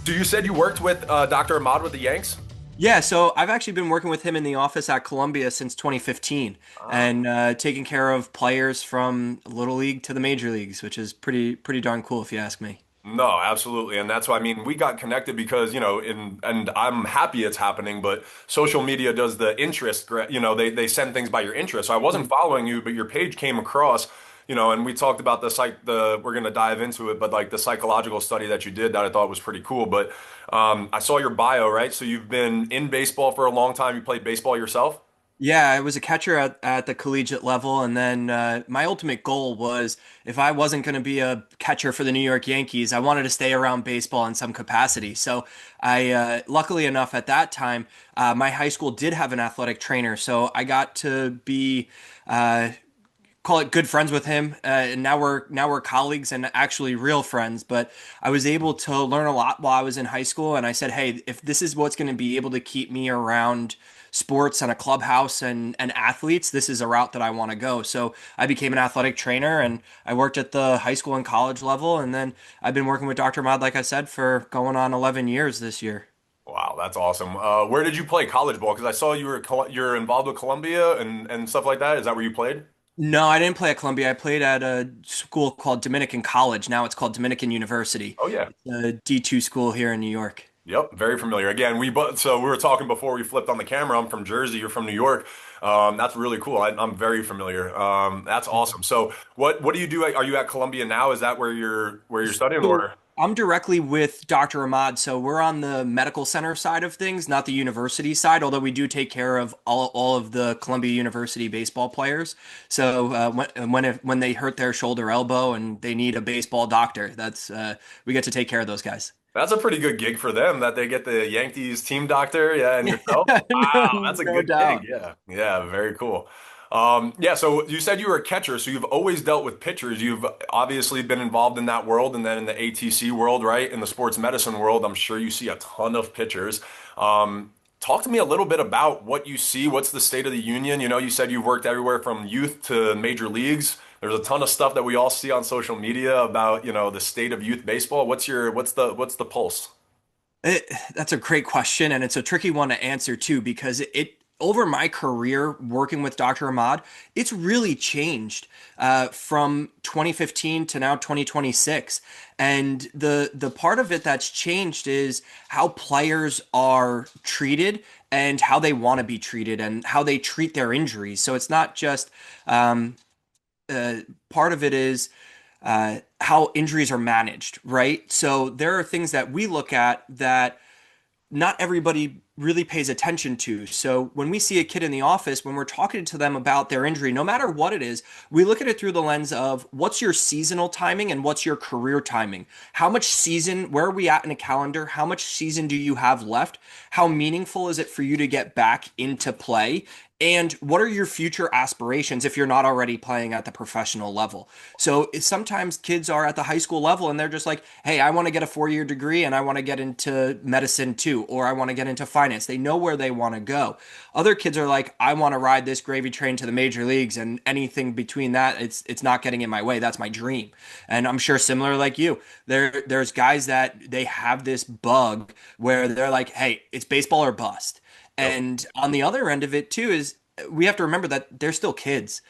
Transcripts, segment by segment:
So you said you worked with Dr. Ahmad with the Yanks? Yeah, so I've actually been working with him in the office at Columbia since 2015 Ah, and taking care of players from Little League to the major leagues, which is pretty darn cool if you ask me. no, absolutely. And that's why, I mean, we got connected because, and I'm happy it's happening, but social media does the interest, they send things by your interest. So I wasn't Mhm. following you, but your page came across, and we talked about we're going to dive into it, but like the psychological study that you did that I thought was pretty cool. But I saw your bio, right? So you've been in baseball for a long time. You played baseball yourself? Yeah, I was a catcher at the collegiate level, and then my ultimate goal was if I wasn't going to be a catcher for the New York Yankees, I wanted to stay around baseball in some capacity. So luckily enough, at that time, my high school did have an athletic trainer, so I got to be uh, call it good friends with him, and now we're colleagues and actually real friends. But I was able to learn a lot while I was in high school, and I said, hey, if this is what's going to be able to keep me around sports and a clubhouse and athletes, this is a route that I want to go. So I became an athletic trainer, and I worked at the high school and college level, and then I've been working with Dr. Ahmad, like I said, for going on 11 years this year. Wow, that's awesome. Where did you play college ball? Because I saw you're involved with Columbia and stuff like that. Is that where you played? No, I didn't play at Columbia. I played at a school called Dominican College. Now it's called Dominican University. Oh yeah. It's a D2 school here in New York. Yep, very familiar. Again, we were talking before we flipped on the camera. I'm from Jersey. You're from New York. That's really cool. I'm very familiar. That's awesome. So what do you do? Are you at Columbia now? Is that where you're studying So or? I'm directly with Dr. Ahmad. So we're on the medical center side of things, not the university side, although we do take care of all of the Columbia University baseball players. So when they hurt their shoulder elbow and they need a baseball doctor, that's we get to take care of those guys. That's a pretty good gig for them that they get the Yankees team doctor, yeah, and yourself. No, Wow, that's a no good gig. doubt. Yeah. Yeah, very cool. Yeah, so you said you were a catcher, so you've always dealt with pitchers. You've obviously been involved in that world and then in the ATC world, right? In the sports medicine world, I'm sure you see a ton of pitchers. Talk to me a little bit about what you see. What's the state of the union? You said you've worked everywhere from youth to major leagues. There's a ton of stuff that we all see on social media about, the state of youth baseball. What's the pulse? That's a great question, and it's a tricky one to answer too, because over my career working with Dr. Ahmad, it's really changed from 2015 to now 2026. And the part of it that's changed is how players are treated and how they want to be treated and how they treat their injuries. So it's not just um, uh, part of it is how injuries are managed, right? So there are things that we look at that not everybody really pays attention to. So when we see a kid in the office, when we're talking to them about their injury, no matter what it is, we look at it through the lens of what's your seasonal timing and what's your career timing? How much season, where are we at in a calendar? How much season do you have left? How meaningful is it for you to get back into play? And what are your future aspirations if you're not already playing at the professional level? So sometimes kids are at the high school level and they're just like, hey, I want to get a 4 year degree and I want to get into medicine too, or I want to get into finance. They know where they want to go. Other kids are like, I want to ride this gravy train to the major leagues, and anything between that, it's not getting in my way. That's my dream. And I'm sure similar like you, there's guys that they have this bug where they're like, hey, it's baseball or bust. Yep. And on the other end of it too is we have to remember that they're still kids.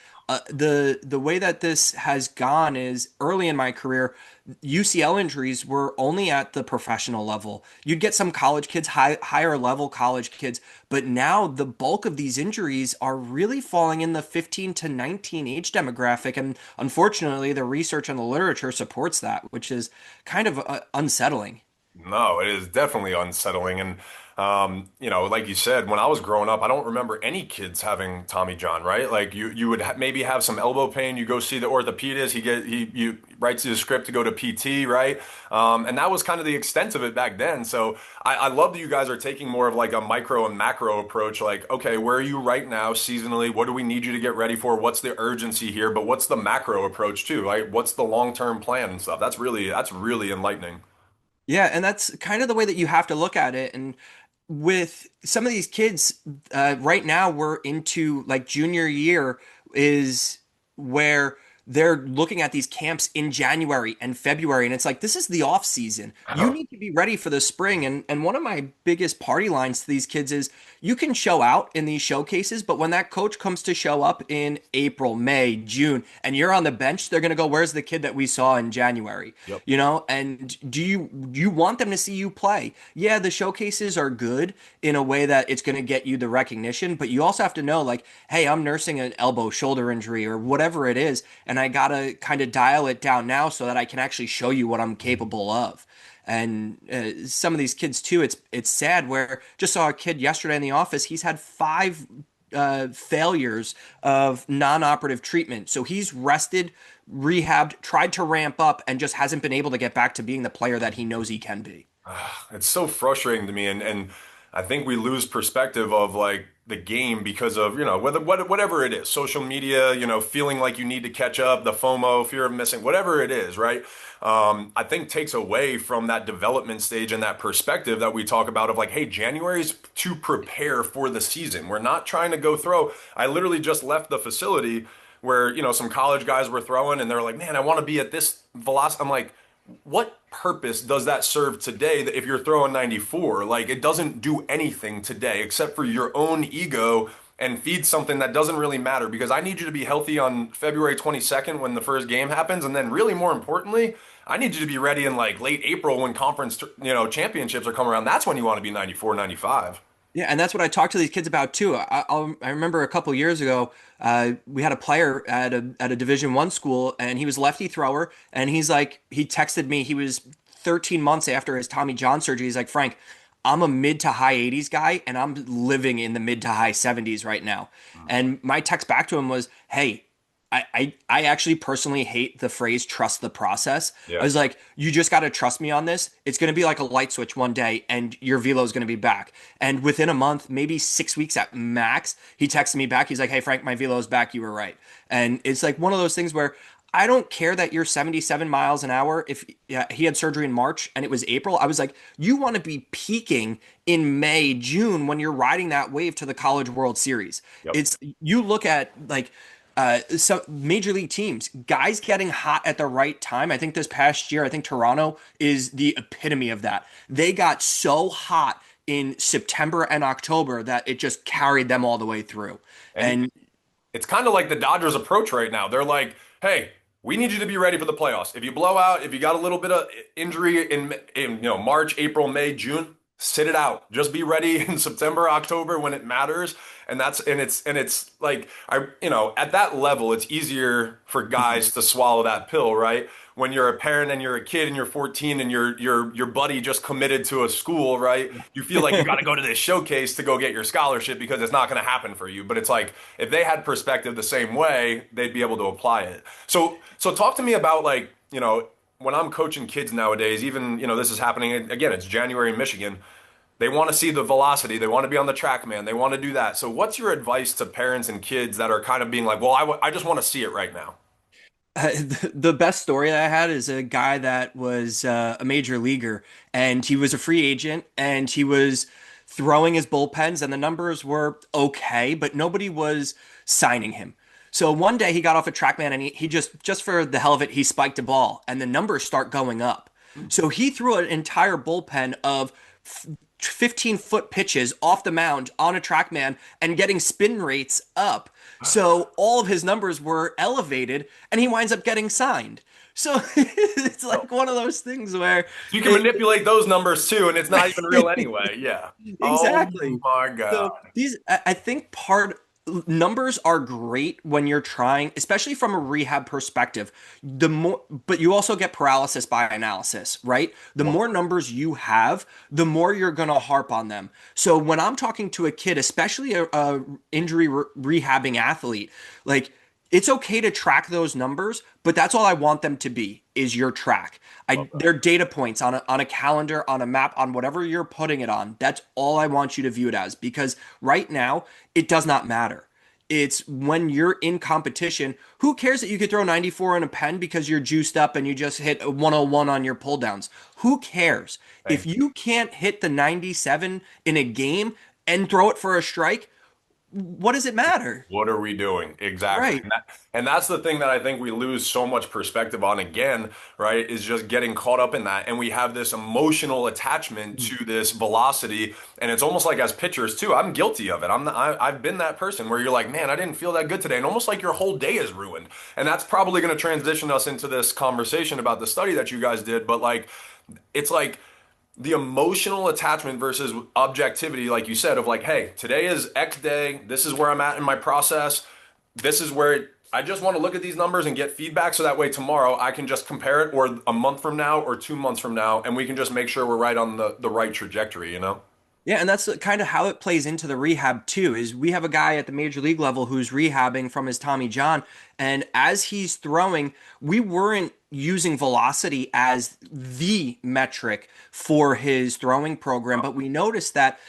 The way that this has gone is early in my career, UCL injuries were only at the professional level. You'd get some college kids, higher level college kids, but now the bulk of these injuries are really falling in the 15 to 19 age demographic. And unfortunately, the research and the literature supports that, which is kind of unsettling. No, it is definitely unsettling. And like you said, when I was growing up, I don't remember any kids having Tommy John, right? Like you would maybe have some elbow pain. You go see the orthopedist. He writes you a script to go to PT, right? And that was kind of the extent of it back then. So I love that you guys are taking more of like a micro and macro approach. Like, okay, where are you right now seasonally? What do we need you to get ready for? What's the urgency here? But what's the macro approach too, right? What's the long-term plan and stuff? That's really enlightening. Yeah, and that's kind of the way that you have to look at it. And with some of these kids, right now we're into like junior year is where they're looking at these camps in January and February, and it's like this is the off season. You Oh, need to be ready for the spring. And one of my biggest party lines to these kids is you can show out in these showcases, but when that coach comes to show up in April, May, June, and you're on the bench, they're gonna go, "Where's the kid that we saw in January?" yep. You know, and do you want them to see you play? Yeah, the showcases are good in a way that it's going to get you the recognition, but you also have to know, like, hey, I'm nursing an elbow, shoulder injury, or whatever it is, and I gotta kind of dial it down now so that I can actually show you what I'm capable of. And some of these kids too, it's sad. Where just saw a kid yesterday in the office. He's had five failures of non-operative treatment. So he's rested, rehabbed, tried to ramp up, and just hasn't been able to get back to being the player that he knows he can be. It's so frustrating to me, and I think we lose perspective of like the game because of whatever it is, social media, feeling like you need to catch up, the FOMO, fear of missing, whatever it is, right? I think takes away from that development stage and that perspective that we talk about of like, hey, January's to prepare for the season. We're not trying to go throw. I literally just left the facility where some college guys were throwing, and they're like, man, I want to be at this velocity. I'm like, what purpose does that serve today that if you're throwing 94? Like, it doesn't do anything today except for your own ego and feed something that doesn't really matter, because I need you to be healthy on February 22nd when the first game happens, and then really more importantly, I need you to be ready in like late April when conference championships are coming around. That's when you want to be 94, 95. Yeah, and that's what I talk to these kids about too. I remember a couple years ago, we had a player at a Division I school, and he was lefty thrower, and he texted me. He was 13 months after his Tommy John surgery. He's like, Frank, I'm a mid to high 80s guy, and I'm living in the mid to high 70s right now. And my text back to him was, hey, I actually personally hate the phrase trust the process. I Yeah. was like, you just got to trust me on this. It's going to be like a light switch one day and your velo is going to be back. And within a month, maybe 6 weeks at max, he texted me back. He's like, hey, Frank, my velo is back. You were right. And it's like one of those things where I don't care that you're 77 miles an hour. If yeah, he had surgery in March and it was April, I was like, you want to be peaking in May, June when you're riding that wave to the College World Series. Yep. It's you look at like some major league teams, guys getting hot at the right time. I think this past year, I think Toronto is the epitome of that. They got so hot in September and October that it just carried them all the way through. And And it's kind of like the Dodgers approach right now. They're like, hey, we need you to be ready for the playoffs. If you blow out, if you got a little bit of injury in March, April, May, June, sit it out. Just be ready in September, October when it matters. And it's like at that level, it's easier for guys to swallow that pill, right? When you're a parent and you're a kid and you're 14 and your buddy just committed to a school, right? You feel like you got to go to this showcase to go get your scholarship because it's not going to happen for you. But it's like if they had perspective the same way, they'd be able to apply it. So talk to me about like, when I'm coaching kids nowadays, even, this is happening again, it's January in Michigan. They want to see the velocity. They want to be on the TrackMan. They want to do that. So what's your advice to parents and kids that are kind of being like, well, I just want to see it right now? the best story that I had is a guy that was a major leaguer, and he was a free agent, and he was throwing his bullpens, and the numbers were okay, but nobody was signing him. So one day he got off a TrackMan, and he just for the hell of it, he spiked a ball, and the numbers start going up. So he threw an entire bullpen of 15-foot pitches off the mound on a TrackMan and getting spin rates up. So all of his numbers were elevated, and he winds up getting signed. So it's like one of those things where You can it, manipulate those numbers too, and it's not even real anyway. Yeah. Oh exactly. my So God. I think part numbers are great when you're trying, especially from a rehab perspective. The more, but you also get paralysis by analysis, right? The more numbers you have, the more you're going to harp on them. So when I'm talking to a kid, especially a injury rehabbing athlete, like it's okay to track those numbers, but that's all I want them to be is your track. Love that. They're data points on a calendar, on a map, on whatever you're putting it on. That's all I want you to view it as, because right now it does not matter. It's when you're in competition, who cares that you could throw 94 in a pen because you're juiced up and you just hit a 101 on your pull downs? Who cares? If Thank you. you can't hit the 97 in a game and throw it for a strike, what does it matter? What are we doing? Exactly. Right. And that's the thing that I think we lose so much perspective on again, right? Is just getting caught up in that. And we have this emotional attachment to this velocity. And it's almost like as pitchers too, I'm guilty of it. I've been that person where you're like, man, I didn't feel that good today. And almost like your whole day is ruined. And that's probably going to transition us into this conversation about the study that you guys did. But like, it's like, the emotional attachment versus objectivity, like you said, of like, hey, today is X day. This is where I'm at in my process. This is where I just want to look at these numbers and get feedback so that way tomorrow I can just compare it, or a month from now or 2 months from now, and we can just make sure we're right on the right trajectory, you know? Yeah, and that's kind of how it plays into the rehab too. Is we have a guy at the major league level who's rehabbing from his Tommy John, and as he's throwing, we weren't using velocity as the metric for his throwing program, but we noticed that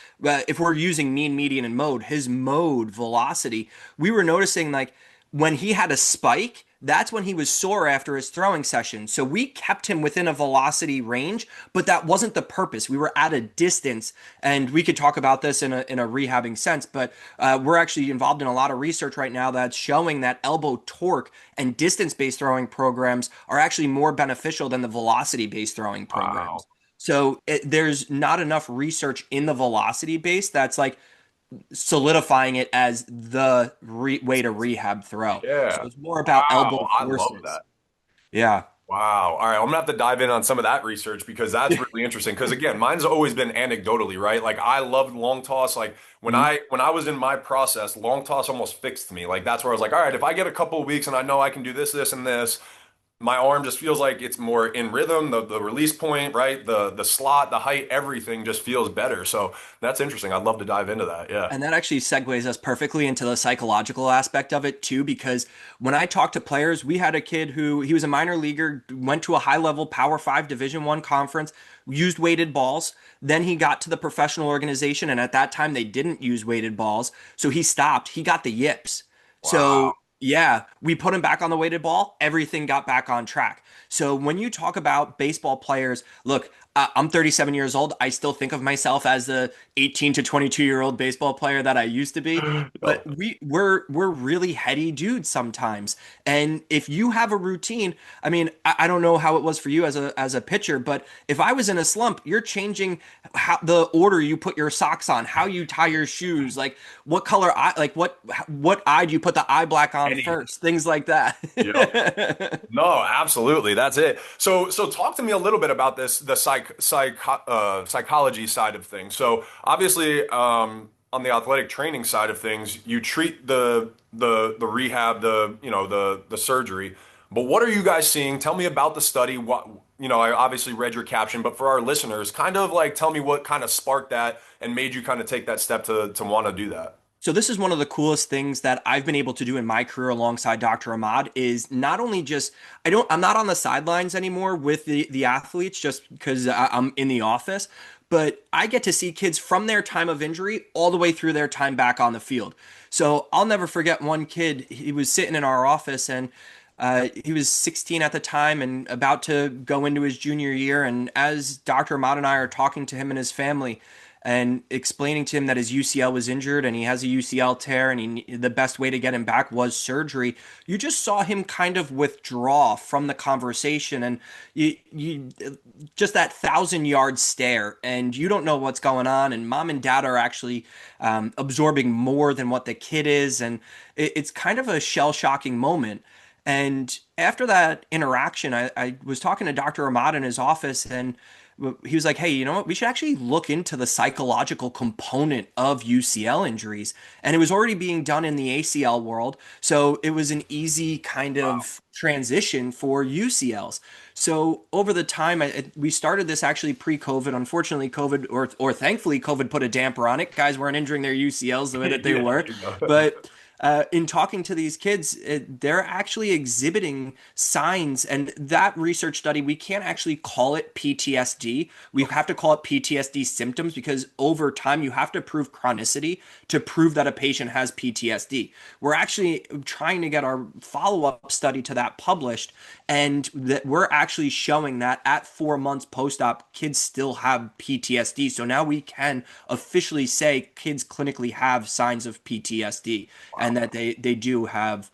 if we're using mean, median, and mode, his mode velocity, we were noticing like when he had a spike, that's when he was sore after his throwing session. So we kept him within a velocity range, but that wasn't the purpose. We were at a distance, and we could talk about this in a rehabbing sense. But we're actually involved in a lot of research right now that's showing that elbow torque and distance-based throwing programs are actually more beneficial than the velocity-based throwing programs. Wow. So there's not enough research in the velocity base that's like solidifying it as the way to rehab throw. So Yeah. it's more about elbow Wow. I love forces. that. Yeah. Wow. All right. I'm gonna have to dive in on some of that research because that's really interesting. Because again, mine's always been anecdotally, right? Like I loved long toss. Like when Mhm. I was in my process, long toss almost fixed me. Like that's where I was like, all right, if I get a couple of weeks and I know I can do this, this, and this, my arm just feels like it's more in rhythm. The release point, right? The slot, the height, everything just feels better. So that's interesting. I'd love to dive into that. Yeah. And that actually segues us perfectly into the psychological aspect of it too, because when I talk to players, we had a kid who he was a minor leaguer, went to a high level Power Five Division One conference, used weighted balls. Then he got to the professional organization, and at that time they didn't use weighted balls, so he stopped. He got the yips. Wow. So yeah, we put him back on the weighted ball. Everything got back on track. So when you talk about baseball players, look, I'm 37 years old. I still think of myself as the 18 to 22-year-old baseball player that I used to be. But Yep. we're really heady dudes sometimes. And if you have a routine, I mean, I don't know how it was for you as a pitcher, but if I was in a slump, you're changing how the order you put your socks on, how you tie your shoes, like what color eye, like what eye do you put the eye black on Anything. first, things like that. Yep. No, absolutely. That's it. So talk to me a little bit about this, the psychology side of things. So obviously, on the athletic training side of things, you treat the rehab, the surgery. But what are you guys seeing? Tell me about the study. What, I obviously read your caption, but for our listeners, kind of like tell me what kind of sparked that and made you kind of take that step to want to do that. So this is one of the coolest things that I've been able to do in my career alongside Dr. Ahmad is not only just I'm not on the sidelines anymore with the athletes just because I'm in the office, but I get to see kids from their time of injury all the way through their time back on the field. So I'll never forget one kid. He was sitting in our office and he was 16 at the time and about to go into his junior year. And as Dr. Ahmad and I are talking to him and his family and explaining to him that his UCL was injured and he has a UCL tear and the best way to get him back was surgery, you just saw him kind of withdraw from the conversation and you just that 1,000-yard stare and you don't know what's going on and mom and dad are actually absorbing more than what the kid is and it's kind of a shell-shocking moment. And after that interaction, I was talking to Dr. Ahmad in his office, and he was like, "Hey, you know what? We should actually look into the psychological component of UCL injuries." And it was already being done in the ACL world, so it was an easy kind Wow. of transition for UCLs. So over the time, we started this actually pre-COVID. Unfortunately, COVID or thankfully, COVID put a damper on it. Guys weren't injuring their UCLs the way that they Yeah, were, there you go. but in talking to these kids, they're actually exhibiting signs. And that research study, we can't actually call it PTSD. We have to call it PTSD symptoms because over time you have to prove chronicity to prove that a patient has PTSD. We're actually trying to get our follow-up study to that published, and that we're actually showing that at 4 months post-op, kids still have PTSD. So now we can officially say kids clinically have signs of PTSD and that they do have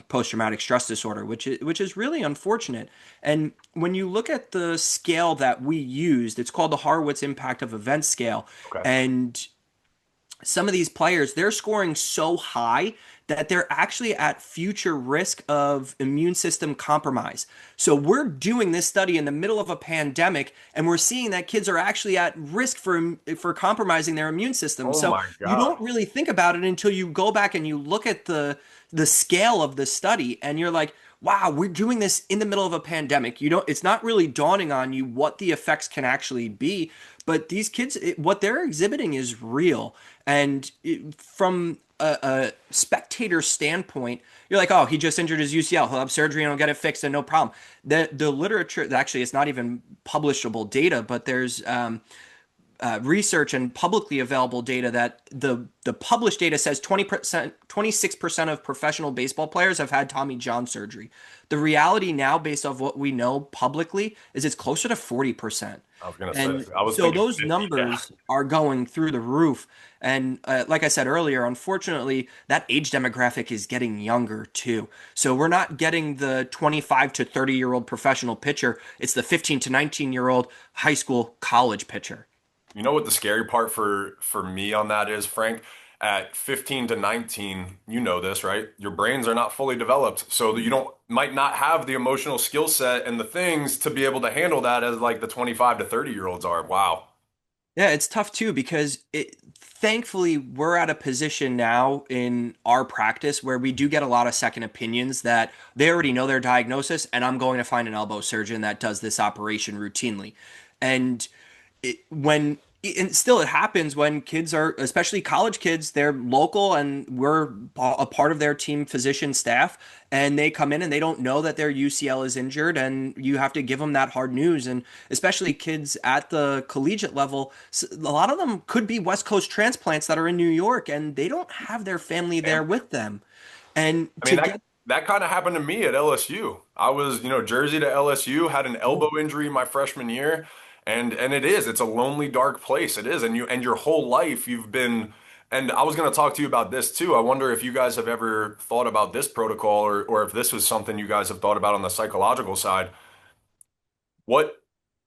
post-traumatic stress disorder, which is really unfortunate. And when you look at the scale that we used, it's called the Horowitz Impact of Event Scale, Okay. and some of these players, they're scoring so high that they're actually at future risk of immune system compromise. So we're doing this study in the middle of a pandemic, and we're seeing that kids are actually at risk for compromising their immune system. Oh So my you God. don't really think about it until you go back and you look at the scale of the study, and you're like, wow, we're doing this in the middle of a pandemic. You don't, it's not really dawning on you what the effects can actually be. But these kids, what they're exhibiting is real. And from a spectator standpoint, you're like, oh, he just injured his UCL. He'll have surgery and he'll get it fixed and no problem. The literature, actually, it's not even publishable data, but there's research and publicly available data that the published data says 20%, 26% of professional baseball players have had Tommy John surgery. The reality now, based off what we know publicly, is it's closer to 40%. I was gonna say, And I was so thinking those 50. Yeah. numbers are going through the roof. And like I said earlier, unfortunately, that age demographic is getting younger too. So we're not getting the 25 to 30-year-old professional pitcher. It's the 15 to 19-year-old high school college pitcher. You know what the scary part for me on that is, Frank? At 15 to 19, you know this, right? Your brains are not fully developed, so that you don't might not have the emotional skill set and the things to be able to handle that as like the 25 to 30 year olds are. Wow. Yeah, it's tough too because thankfully we're at a position now in our practice where we do get a lot of second opinions that they already know their diagnosis and I'm going to find an elbow surgeon that does this operation routinely. And when and still it happens when kids are, especially college kids, they're local and we're a part of their team physician staff, and they come in and they don't know that their UCL is injured, and you have to give them that hard news. And especially kids at the collegiate level, a lot of them could be West Coast transplants that are in New York and they don't have their family there Damn. with them. And I to mean, that get that kind of happened to me at LSU. I was, Jersey to LSU, had an elbow injury my freshman year, and it's a lonely, dark place. It is, and your whole life you've been. And I was going to talk to you about this too. I wonder if you guys have ever thought about this protocol, or if this was something you guys have thought about on the psychological side. What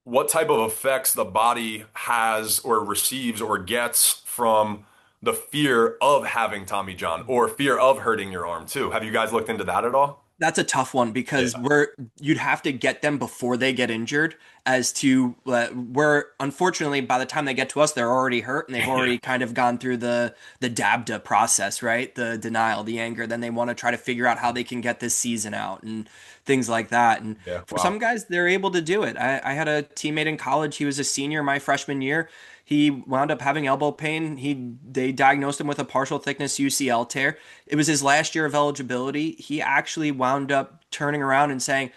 what type of effects the body has or receives or gets from the fear of having Tommy John or fear of hurting your arm too. Have you guys looked into that at all? That's a tough one because Yeah. we're you'd have to get them before they get injured as to where unfortunately by the time they get to us they're already hurt and they've Yeah. already kind of gone through the DABDA process, right? The denial, the anger, then they want to try to figure out how they can get this season out and things like that. And Yeah. for some Wow. guys they're able to do it. I had a teammate in college, he was a senior my freshman year. He wound up having elbow pain. They diagnosed him with a partial thickness UCL tear. It was his last year of eligibility. He actually wound up turning around and saying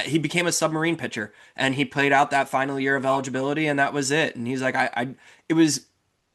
he became a submarine pitcher and he played out that final year of eligibility and that was it. And he's like, it was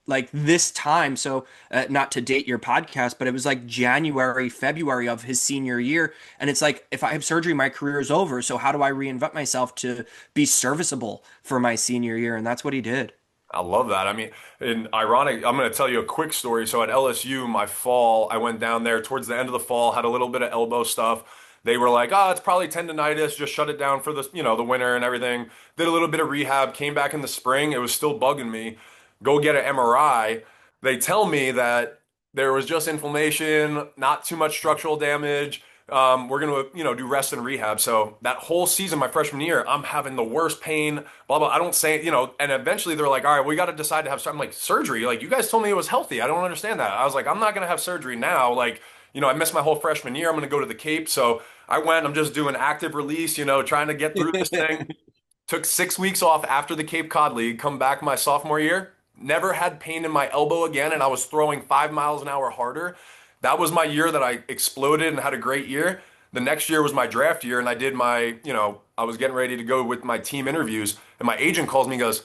like this time. So not to date your podcast, but it was like January, February of his senior year. And it's like, if I have surgery, my career is over. So how do I reinvent myself to be serviceable for my senior year? And that's what he did. I love that. I mean, and ironic, I'm going to tell you a quick story. So at LSU, my fall, I went down there towards the end of the fall, had a little bit of elbow stuff. They were like, "Oh, it's probably tendonitis. Just shut it down for the winter and everything." Did a little bit of rehab, came back in the spring. It was still bugging me. Go get an MRI. They tell me that there was just inflammation, not too much structural damage. We're gonna, do rest and rehab. So that whole season, my freshman year, I'm having the worst pain, blah blah. I don't say, and eventually they're like, all right, we got to decide to have. I'm like, surgery? Like you guys told me it was healthy. I don't understand that. I was like, I'm not gonna have surgery now. Like, I missed my whole freshman year. I'm gonna go to the Cape. So I went. I'm just doing active release. Trying to get through this thing. Took 6 weeks off after the Cape Cod League. Come back my sophomore year. Never had pain in my elbow again, and I was throwing 5 miles an hour harder. that was my year that I exploded and had a great year. The next year was my draft year, and I did my, I was getting ready to go with my team interviews, and my agent calls me and goes,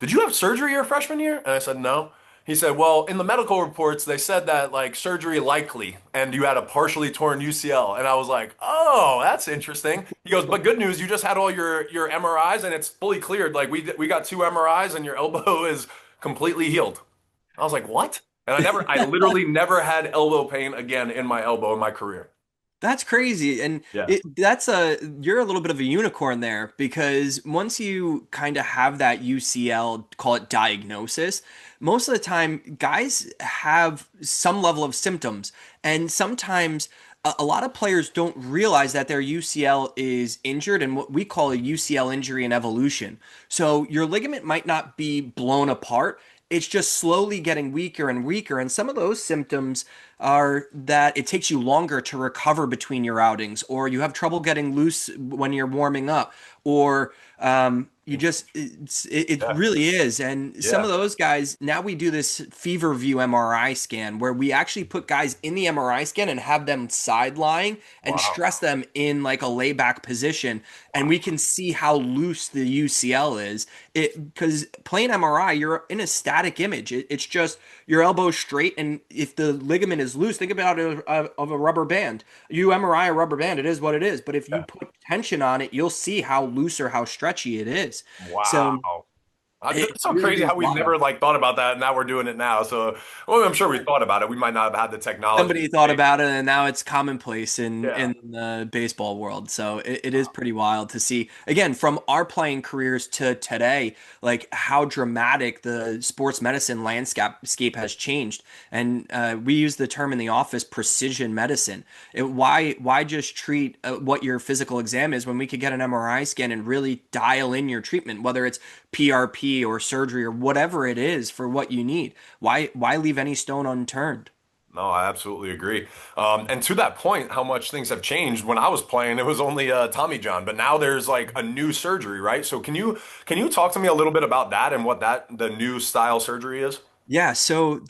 "Did you have surgery your freshman year?" And I said, "No." He said, "Well, in the medical reports, they said that like surgery likely, and you had a partially torn UCL." And I was like, "Oh, that's interesting." He goes, "But good news, you just had all your MRIs, and it's fully cleared. Like we got two MRIs, and your elbow is completely healed." I was like, "What?" And I literally never had elbow pain again in my elbow in my career. That's crazy. And Yeah. you're a little bit of a unicorn there because once you kind of have that UCL, call it diagnosis, most of the time guys have some level of symptoms. And sometimes a lot of players don't realize that their UCL is injured and what we call a UCL injury in evolution. So your ligament might not be blown apart. It's just slowly getting weaker and weaker. And some of those symptoms are that it takes you longer to recover between your outings, or you have trouble getting loose when you're warming up, or you just it Yeah. really is. And some of Yeah. those guys, now we do this fever view MRI scan where we actually put guys in the MRI scan and have them side lying and Wow. stress them in like a layback position, and we Wow. can see how loose the UCL is. It because playing MRI, you're in a static image. It's just your elbow straight, and if the ligament is loose, think about it of a rubber band. You MRI a rubber band, it is what it is. But if you Yeah. put tension on it, you'll see how loose or how stretchy it is. So Wow. it That's so really crazy is how we've wild. never like thought about that, and now we're doing it now. So, well, I'm sure we thought about it. We might not have had the technology. Somebody thought about it and now it's commonplace in Yeah. the baseball world. So it is pretty wild to see again from our playing careers to today, like how dramatic the sports medicine landscape has changed. And we use the term in the office precision medicine. Why just treat what your physical exam is when we could get an MRI scan and really dial in your treatment, whether it's PRP or surgery or whatever it is for what you need. Why leave any stone unturned? No, I absolutely agree. And to that point, how much things have changed. When I was playing, it was only Tommy John, but now there's like a new surgery, right? So can you talk to me a little bit about that and what the new style surgery is? Yeah, so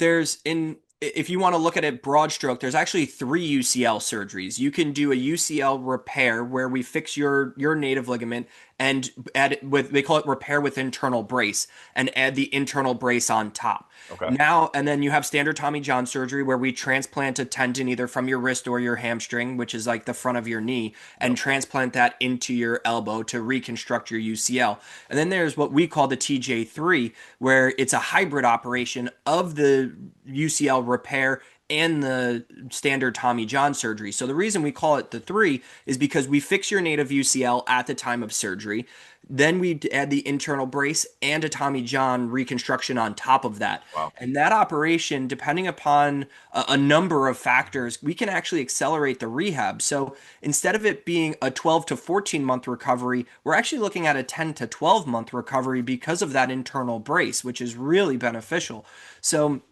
if you want to look at it broad stroke, there's actually three UCL surgeries. You can do a UCL repair where we fix your native ligament and add it with they call it repair with internal brace and add the internal brace on top. Okay. Now and then you have standard Tommy John surgery where we transplant a tendon either from your wrist or your hamstring, which is like the front of your knee, and Yep. transplant that into your elbow to reconstruct your UCL. And then there's what we call the TJ3, where it's a hybrid operation of the UCL repair and the standard Tommy John surgery. So the reason we call it the three is because we fix your native UCL at the time of surgery. Then we add the internal brace and a Tommy John reconstruction on top of that. Wow. And that operation, depending upon a number of factors, we can actually accelerate the rehab. So instead of it being a 12 to 14 month recovery, we're actually looking at a 10 to 12-month recovery because of that internal brace, which is really beneficial. So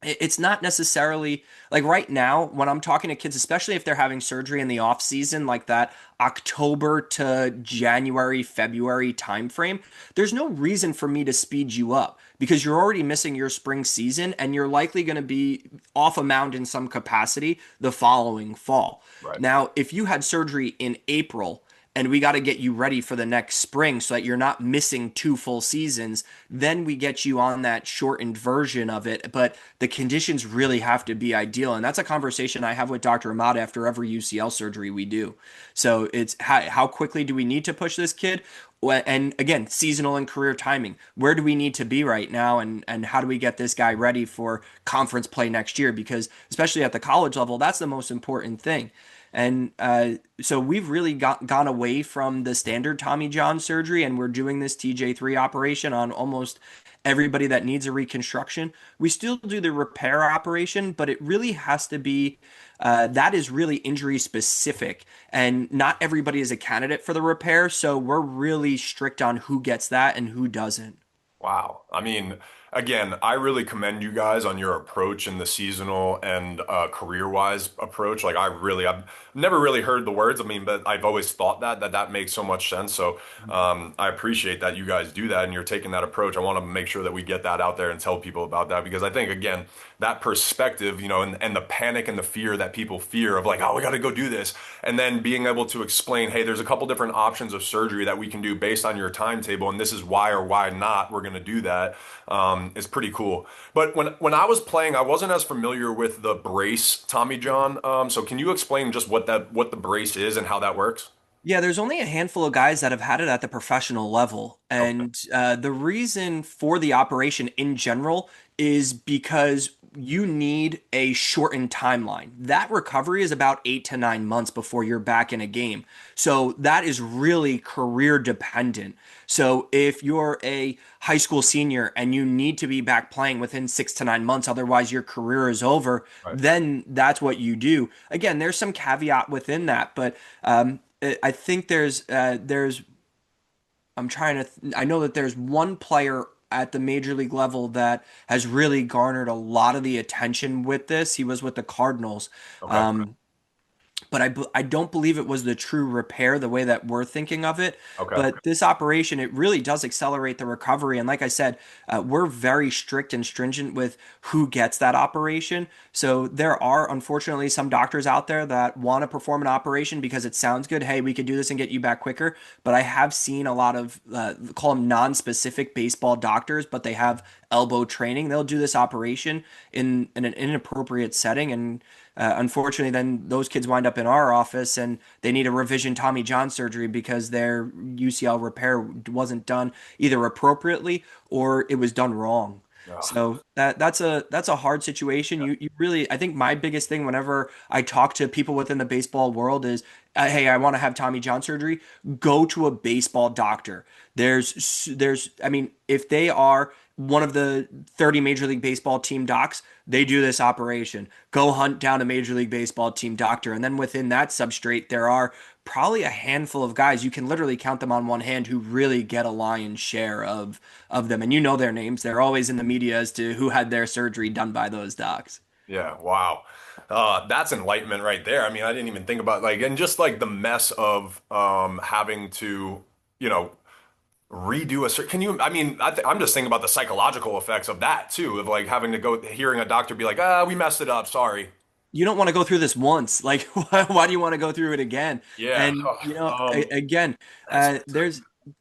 it's not necessarily like right now when I'm talking to kids, especially if they're having surgery in the off season, like that October to January, February timeframe, there's no reason for me to speed you up because you're already missing your spring season and you're likely going to be off a mound in some capacity the following fall. Right. Now, if you had surgery in April, and we got to get you ready for the next spring so that you're not missing two full seasons. Then we get you on that shortened version of it. But the conditions really have to be ideal. And that's a conversation I have with Dr. Ahmad after every UCL surgery we do. So it's how quickly do we need to push this kid? And again, seasonal and career timing. Where do we need to be right now? And how do we get this guy ready for conference play next year? Because especially at the college level, that's the most important thing. And so we've really gone away from the standard Tommy John surgery, and we're doing this TJ3 operation on almost everybody that needs a reconstruction. We still do the repair operation, but it really has to be that is really injury specific, and not everybody is a candidate for the repair. So we're really strict on who gets that and who doesn't. Wow. I mean, again, I really commend you guys on your approach in the seasonal and career-wise approach. Like I've never really heard the words. I mean, but I've always thought that makes so much sense. So I appreciate that you guys do that and you're taking that approach. I want to make sure that we get that out there and tell people about that because I think again, that perspective, and the panic and the fear that people fear of like, oh, we got to go do this, and then being able to explain, hey, there's a couple different options of surgery that we can do based on your timetable, and this is why or why not we're going to do that is pretty cool. But when I was playing, I wasn't as familiar with the brace Tommy John. So can you explain just what the brace is and how that works? Yeah, there's only a handful of guys that have had it at the professional level. Okay. And the reason for the operation in general is because you need a shortened timeline. That recovery is about 8 to 9 months before you're back in a game. So that is really career dependent. So if you're a high school senior and you need to be back playing within 6 to 9 months, otherwise your career is over, Right. then that's what you do. Again, there's some caveat within that, but I think there's I'm trying to I know that there's one player at the major league level that has really garnered a lot of the attention with this. He was with the Cardinals. Okay. Um, but I don't believe it was the true repair the way that we're thinking of it. Okay. But this operation, it really does accelerate the recovery. And like I said, we're very strict and stringent with who gets that operation. So there are unfortunately some doctors out there that want to perform an operation because it sounds good. Hey, we could do this and get you back quicker. But I have seen a lot of call them non-specific baseball doctors, but they have elbow training. They'll do this operation in an inappropriate setting and unfortunately, then those kids wind up in our office and they need a revision Tommy John surgery because their UCL repair wasn't done either appropriately or it was done wrong. Ugh. So that's a hard situation. You really I think my biggest thing whenever I talk to people within the baseball world is, hey, I want to have Tommy John surgery. Go to a baseball doctor. There's I mean, if they are one of the 30 Major League Baseball team docs, they do this operation. Go hunt down a Major League Baseball team doctor. And then within that substrate, there are probably a handful of guys. You can literally count them on one hand who really get a lion's share of them. And you know their names. They're always in the media as to who had their surgery done by those docs. Yeah, wow. That's enlightenment right there. I mean, I didn't even think about like, and just like the mess of having to, you know, redo a can you, I mean, I'm just thinking about the psychological effects of that too, of like having to go hearing a doctor be like, ah, we messed it up, sorry. You don't want to go through this once. Like, why do you want to go through it again? Yeah. And again, That's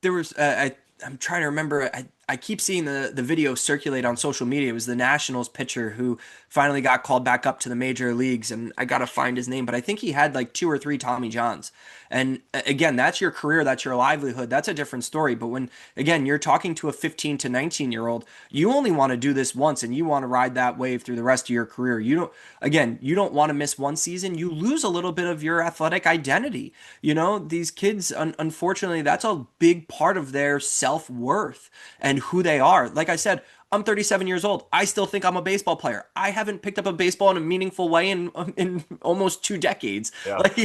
there was I'm trying to remember. I keep seeing the video circulate on social media. It was the Nationals pitcher who finally got called back up to the major leagues, and I gotta find his name, but I think he had like two or three Tommy Johns. And again, that's your career, that's your livelihood, that's a different story. But when again you're talking to a 15 to 19-year-old, you only want to do this once, and you want to ride that wave through the rest of your career. You don't want to miss one season. You lose a little bit of your athletic identity. These kids, unfortunately, that's a big part of their self-worth and who they are. Like I said, I'm 37 years old. I still think I'm a baseball player. I haven't picked up a baseball in a meaningful way in almost 2 decades. yeah. Like,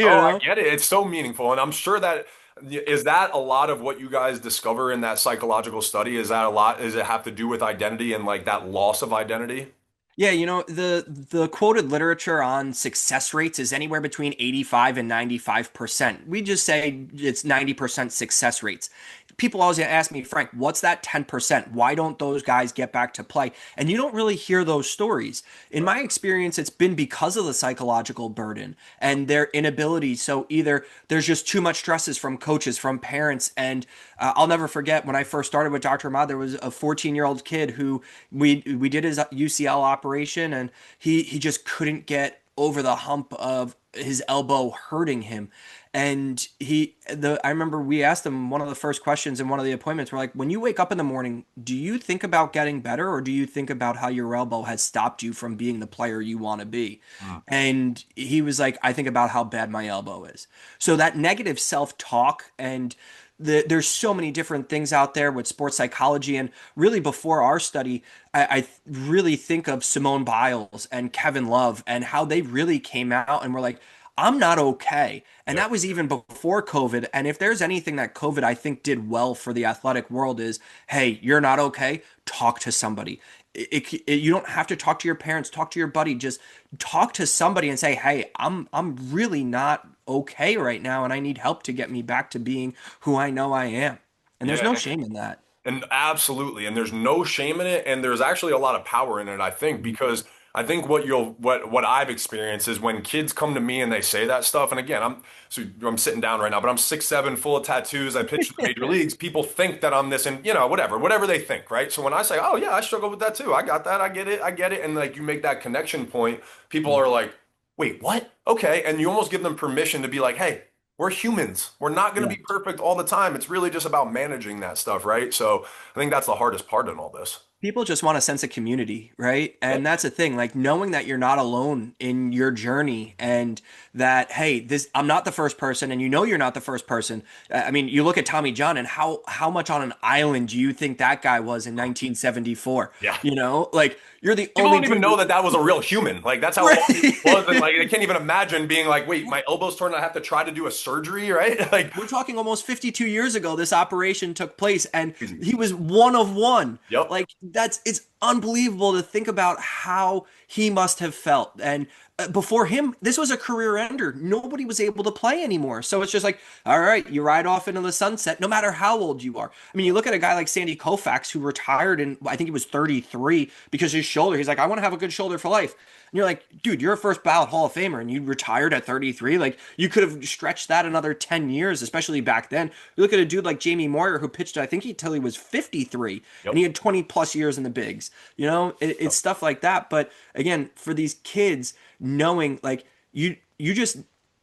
Oh, I get it. It's so meaningful. And I'm sure that is that a lot of what you guys discover in that psychological study? Is that a lot? Does it have to do with identity and like that loss of identity? Yeah, the quoted literature on success rates is anywhere between 85 and 95%. We just say it's 90% success rates. People always ask me, Frank, what's that 10%? Why don't those guys get back to play? And you don't really hear those stories. In my experience, it's been because of the psychological burden and their inability. So either there's just too much stresses from coaches, from parents, and I'll never forget when I first started with Dr. Ahmad, there was a 14-year-old kid who we did his UCL operation, and he just couldn't get over the hump of his elbow hurting him. And I remember we asked him one of the first questions in one of the appointments. We're like, when you wake up in the morning, do you think about getting better, or do you think about how your elbow has stopped you from being the player you want to be? Mm. And he was like, I think about how bad my elbow is. So that negative self-talk and there's so many different things out there with sports psychology. And really, before our study, I really think of Simone Biles and Kevin Love and how they really came out and were like, I'm not okay. And Yep. that was even before COVID. And if there's anything that COVID, I think, did well for the athletic world is, hey, you're not okay. Talk to somebody. You don't have to talk to your parents, talk to your buddy. Just talk to somebody and say, hey, I'm really not okay right now, and I need help to get me back to being who I know I am. And there's Yeah. no shame in that. And absolutely, and there's no shame in it, and there's actually a lot of power in it, I think, because I think what I've experienced is when kids come to me and they say that stuff, and again, I'm sitting down right now, but I'm 6'7", full of tattoos, I pitched in the major leagues. People think that I'm this, and whatever they think, right? So when I say, "Oh yeah, I struggle with that too. I got that. I get it," and like you make that connection point, people are like, "Wait, what? Okay," and you almost give them permission to be like, "Hey, we're humans. We're not going to Yeah. be perfect all the time. It's really just about managing that stuff, right?" So I think that's the hardest part in all this. People just want a sense of community, right? Yep. And that's the thing, like knowing that you're not alone in your journey and that, hey, this I'm not the first person, and you know you're not the first person. I mean, you look at Tommy John and how much on an island do you think that guy was in 1974? Yeah. You know, like you're the People only don't even dude, know that that was a real human. Like that's how long he right? was, and like they can't even imagine being like, "Wait, my elbow's torn. I have to try to do a surgery," right? Like, We're talking almost 52 years ago this operation took place, and crazy. he was one of one. Yep. Like it's unbelievable to think about how he must have felt. And before him, this was a career ender. Nobody was able to play anymore. So it's just like, all right, you ride off into the sunset no matter how old you are. I mean, you look at a guy like Sandy Koufax who retired in, I think he was 33 because his shoulder, he's like, I want to have a good shoulder for life. And you're like, dude, you're a first ballot Hall of Famer and you retired at 33. Like, you could have stretched that another 10 years, especially back then. You look at a dude like Jamie Moyer who pitched, I think, till he was 53 and Yep. he had 20 plus years in the bigs. You know, it's stuff like that. But again, for these kids, knowing like you just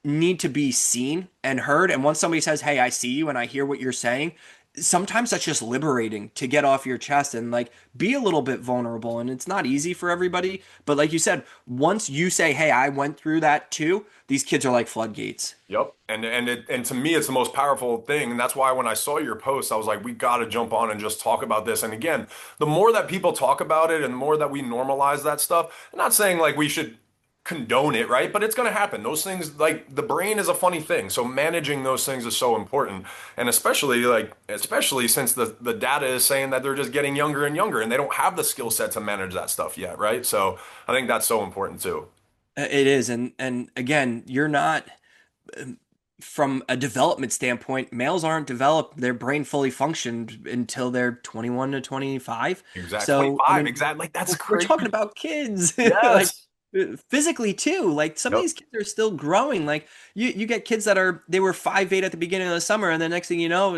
need to be seen and heard. And once somebody says, hey, I see you and I hear what you're saying, sometimes that's just liberating to get off your chest and like be a little bit vulnerable. And it's not easy for everybody. But like you said, once you say, hey, I went through that too, these kids are like floodgates. Yep. And to me, it's the most powerful thing. And that's why when I saw your post, I was like, we got to jump on and just talk about this. And again, the more that people talk about it and the more that we normalize that stuff, I'm not saying like we should condone it, right? But it's going to happen. Those things, like the brain is a funny thing. So managing those things is so important. And especially since the data is saying that they're just getting younger and younger and they don't have the skill set to manage that stuff yet, right? So I think that's so important too. It is. And again, you're not from a development standpoint, males aren't developed their brain fully functioned until they're 21 to 25. Exactly. So, I 25. mean, Exactly. Like that's we're talking crazy. about kids like Yes. physically too. Like some of Yep. these kids are still growing. Like you get kids that they were 5'8" at the beginning of the summer, and the next thing you know,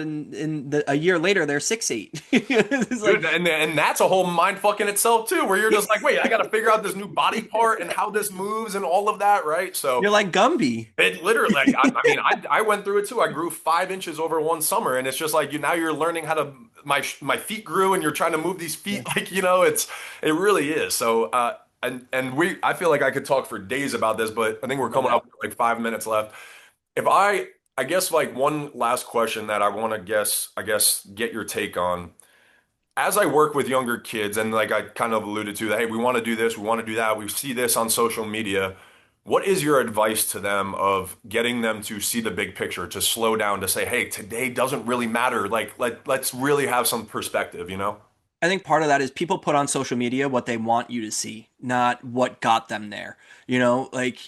a year later they're 6'8". It's like Dude, and that's a whole mind fuck in itself too, where you're just like, wait, I got to figure out this new body part and how this moves and all of that, right? So you're like Gumby. it literally, like, I mean, I went through it too. I grew 5 inches over one summer, and it's just like now you're learning how to my feet grew, and you're trying to move these feet, Yeah. like it really is. So and I feel like I could talk for days about this, but I think we're No coming up doubt. with like 5 minutes left. If I guess like one last question that I want to I guess get your take on. As I work with younger kids, and like I kind of alluded to that, hey, we want to do this, we want to do that, we see this on social media. What is your advice to them of getting them to see the big picture, to slow down, to say, hey, today doesn't really matter. Like let's really have some perspective, you know? I think part of that is people put on social media what they want you to see, not what got them there. You know, like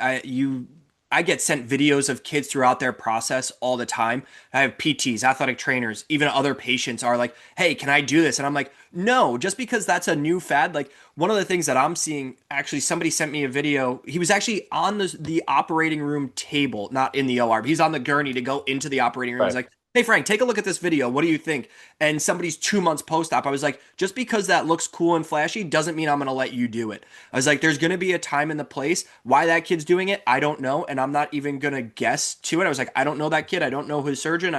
I get sent videos of kids throughout their process all the time. I have PTs, athletic trainers, even other patients are like, "Hey, can I do this?" And I'm like, "No, just because that's a new fad." Like one of the things that I'm seeing, actually, somebody sent me a video. He was actually on the operating room table, not in the OR, but he's on the gurney to go into the operating room. He's Right. like, hey Frank, take a look at this video. What do you think? And somebody's 2 months post-op. I was like, just because that looks cool and flashy doesn't mean I'm going to let you do it. I was like, there's going to be a time and the place. Why that kid's doing it, I don't know, and I'm not even going to guess to it. I was like, I don't know that kid. I don't know his surgeon.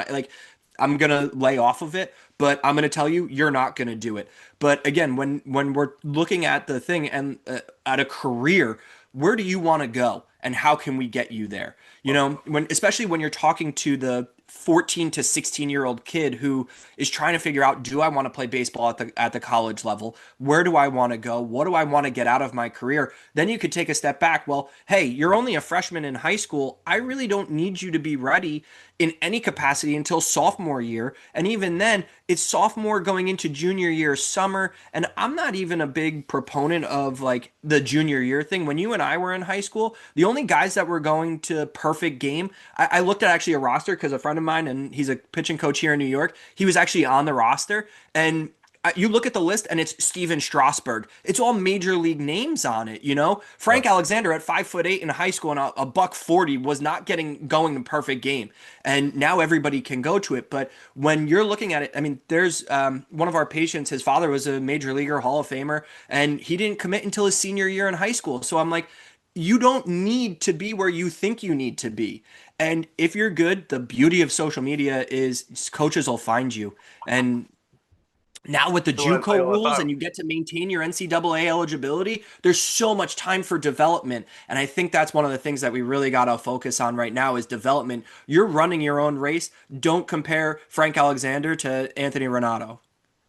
I'm going to lay off of it, but I'm going to tell you you're not going to do it. But again, when we're looking at the thing and at a career, where do you want to go and how can we get you there? You know, especially when you're talking to the 14 to 16-year-old kid who is trying to figure out, do I want to play baseball at the college level? Where do I want to go? What do I want to get out of my career? Then you could take a step back. Well, hey, you're only a freshman in high school. I really don't need you to be ready in any capacity until sophomore year. And even then, it's sophomore going into junior year summer. And I'm not even a big proponent of like the junior year thing. When you and I were in high school, the only guys that were going to perfect game, I looked at actually a roster because a friend of mine, and he's a pitching coach here in New York, he was actually on the roster. And you look at the list and it's Steven Strasburg. It's all major league names on it, you know? Frank Yep. Alexander at 5'8" in high school and a buck 40 was not getting going the perfect game. And now everybody can go to it. But when you're looking at it, I mean, there's one of our patients, his father was a major leaguer, Hall of Famer, and he didn't commit until his senior year in high school. So I'm like, you don't need to be where you think you need to be. And if you're good, the beauty of social media is coaches will find you. And now with the I say JUCO all the rules time. and you get to maintain your NCAA eligibility, there's so much time for development. And I think that's one of the things that we really got to focus on right now is development. You're running your own race. Don't compare Frank Alexander to Anthony Renato.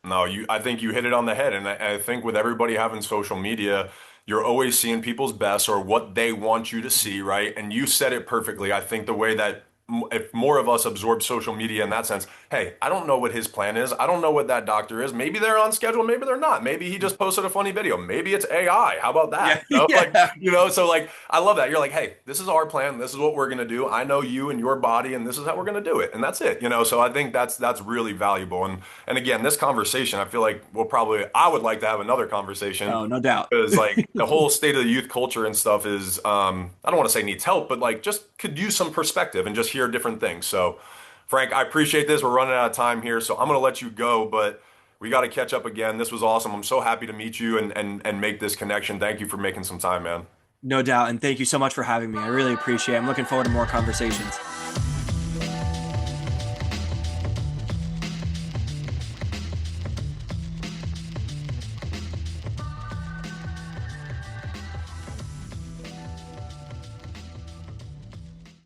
No, I think you hit it on the head. And I think with everybody having social media, you're always seeing people's best or what they want you to see, right? And you said it perfectly. I think the way that if more of us absorb social media in that sense, hey, I don't know what his plan is. I don't know what that doctor is. Maybe they're on schedule, maybe they're not. Maybe he just posted a funny video. Maybe it's AI. How about Yeah, that? yeah. So like I love that. You're like, hey, this is our plan. This is what we're gonna do. I know you and your body, and this is how we're gonna do it. And that's it. So I think that's really valuable. And again, this conversation, I feel like I would like to have another conversation Oh, no doubt. because like the whole state of the youth culture and stuff is I don't want to say needs help, but like just could use some perspective and just hear different things. So Frank, I appreciate this. We're running out of time here, so I'm gonna let you go, but we got to catch up again. This was awesome. I'm so happy to meet you and make this connection. Thank you for making some time, man. No doubt. And thank you so much for having me. I really appreciate it. I'm looking forward to more conversations.